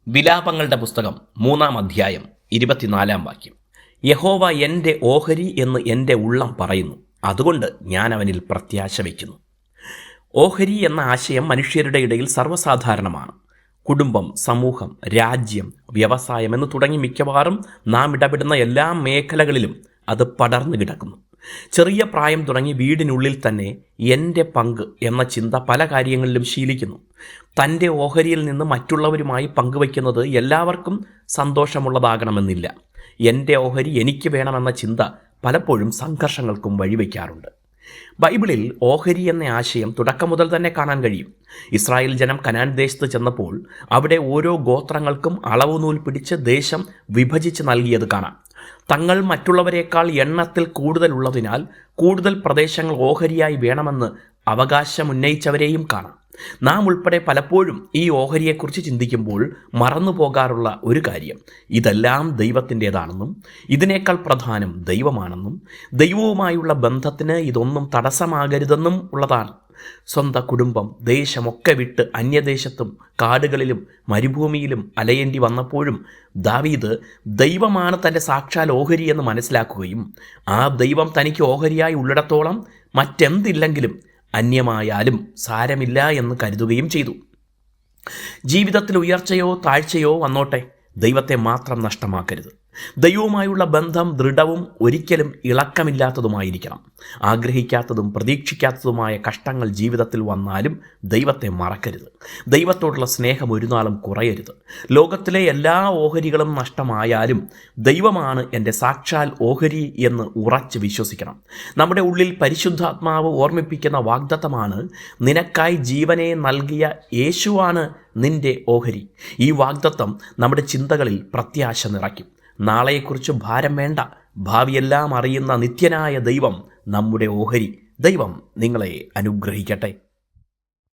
വിലാപങ്ങളുടെ പുസ്തകം 3-ാം അധ്യായം 24-ാം വാക്യം. യഹോവ എൻ്റെ ഓഹരി എന്ന് എൻ്റെ ഉള്ളം പറയുന്നു, അതുകൊണ്ട് ഞാൻ അവനിൽ പ്രത്യാശ വയ്ക്കുന്നു. ഓഹരി എന്ന ആശയം മനുഷ്യരുടെ ഇടയിൽ സർവ്വസാധാരണമാണ്. കുടുംബം, സമൂഹം, രാജ്യം, വ്യവസായം എന്ന് തുടങ്ങി മിക്കവാറും നാം ഇടപെടുന്ന എല്ലാ മേഖലകളിലും അത് പടർന്നു കിടക്കുന്നു. ചെറിയ പ്രായം തുടങ്ങി വീടിനുള്ളിൽ തന്നെ എൻ്റെ പങ്ക് എന്ന ചിന്ത പല കാര്യങ്ങളിലും ശീലിക്കുന്നു. തൻ്റെ ഓഹരിയിൽ നിന്ന് മറ്റുള്ളവരുമായി പങ്കുവയ്ക്കുന്നത് എല്ലാവർക്കും സന്തോഷമുള്ളതാകണമെന്നില്ല. എൻ്റെ ഓഹരി എനിക്ക് വേണമെന്ന ചിന്ത പലപ്പോഴും സംഘർഷങ്ങൾക്കും വഴിവെക്കാറുണ്ട്. ബൈബിളിൽ ഓഹരി എന്ന ആശയം തുടക്കം മുതൽ തന്നെ കാണാൻ കഴിയും. ഇസ്രായേൽ ജനം കനാൻ ദേശത്ത് ചെന്നപ്പോൾ അവിടെ ഓരോ ഗോത്രങ്ങൾക്കും അളവുനൂൽ പിടിച്ച് ദേശം വിഭജിച്ച് നൽകിയത് കാണാം. തങ്ങൾ മറ്റുള്ളവരെക്കാൾ എണ്ണത്തിൽ കൂടുതലുള്ളതിനാൽ കൂടുതൽ പ്രദേശങ്ങൾ ഓഹരിയായി വേണമെന്ന് അവകാശമുന്നയിച്ചവരെയും കാണാം. നാം ഉൾപ്പെടെ പലപ്പോഴും ഈ ഓഹരിയെക്കുറിച്ച് ചിന്തിക്കുമ്പോൾ മറന്നു പോകാറുള്ള ഒരു കാര്യം, ഇതെല്ലാം ദൈവത്തിൻ്റേതാണെന്നും ഇതിനേക്കാൾ പ്രധാനം ദൈവമാണെന്നും ദൈവവുമായുള്ള ബന്ധത്തിന് ഇതൊന്നും തടസ്സമാകരുതെന്നും ഉള്ളതാണ്. സ്വന്തം കുടുംബം, ദേശമൊക്കെ വിട്ട് അന്യദേശത്തും കാടുകളിലും മരുഭൂമിയിലും അലയേണ്ടി വന്നപ്പോഴും ദാവീദ് ദൈവമാണ് തൻ്റെ സാക്ഷാൽ ഓഹരി എന്ന് മനസ്സിലാക്കുകയും ആ ദൈവം തനിക്ക് ഓഹരിയായി ഉള്ളിടത്തോളം മറ്റെന്തില്ലെങ്കിലും അന്യമായാലും സാരമില്ല എന്ന് കരുതുകയും ചെയ്തു. ജീവിതത്തിൽ ഉയർച്ചയോ താഴ്ചയോ വന്നോട്ടെ, ദൈവത്തെ മാത്രം നഷ്ടമാക്കരുത്. ദൈവവുമായുള്ള ബന്ധം ദൃഢവും ഒരിക്കലും ഇളക്കമില്ലാത്തതുമായിരിക്കണം. ആഗ്രഹിക്കാത്തതും പ്രതീക്ഷിക്കാത്തതുമായ കഷ്ടങ്ങൾ ജീവിതത്തിൽ വന്നാലും ദൈവത്തെ മറക്കരുത്. ദൈവത്തോടുള്ള സ്നേഹം ഒരു നാളും കുറയരുത്. ലോകത്തിലെ എല്ലാ ഓഹരികളും നഷ്ടമായാലും ദൈവമാണ് എൻ്റെ സാക്ഷാൽ ഓഹരി എന്ന് ഉറച്ച് വിശ്വസിക്കണം. നമ്മുടെ ഉള്ളിൽ പരിശുദ്ധാത്മാവ് ഓർമ്മിപ്പിക്കുന്ന വാഗ്ദത്തമാണ്, നിനക്കായി ജീവനെ നൽകിയ യേശുവാണ് നിന്റെ ഓഹരി. ഈ വാഗ്ദത്തം നമ്മുടെ ചിന്തകളിൽ പ്രത്യാശ നിറയ്ക്കും. നാളെയെക്കുറിച്ച് ഭാരം വേണ്ട, ഭാവിയെല്ലാം അറിയുന്ന നിത്യനായ ദൈവം നമ്മുടെ ഓഹരി. ദൈവം നിങ്ങളെ അനുഗ്രഹിക്കട്ടെ.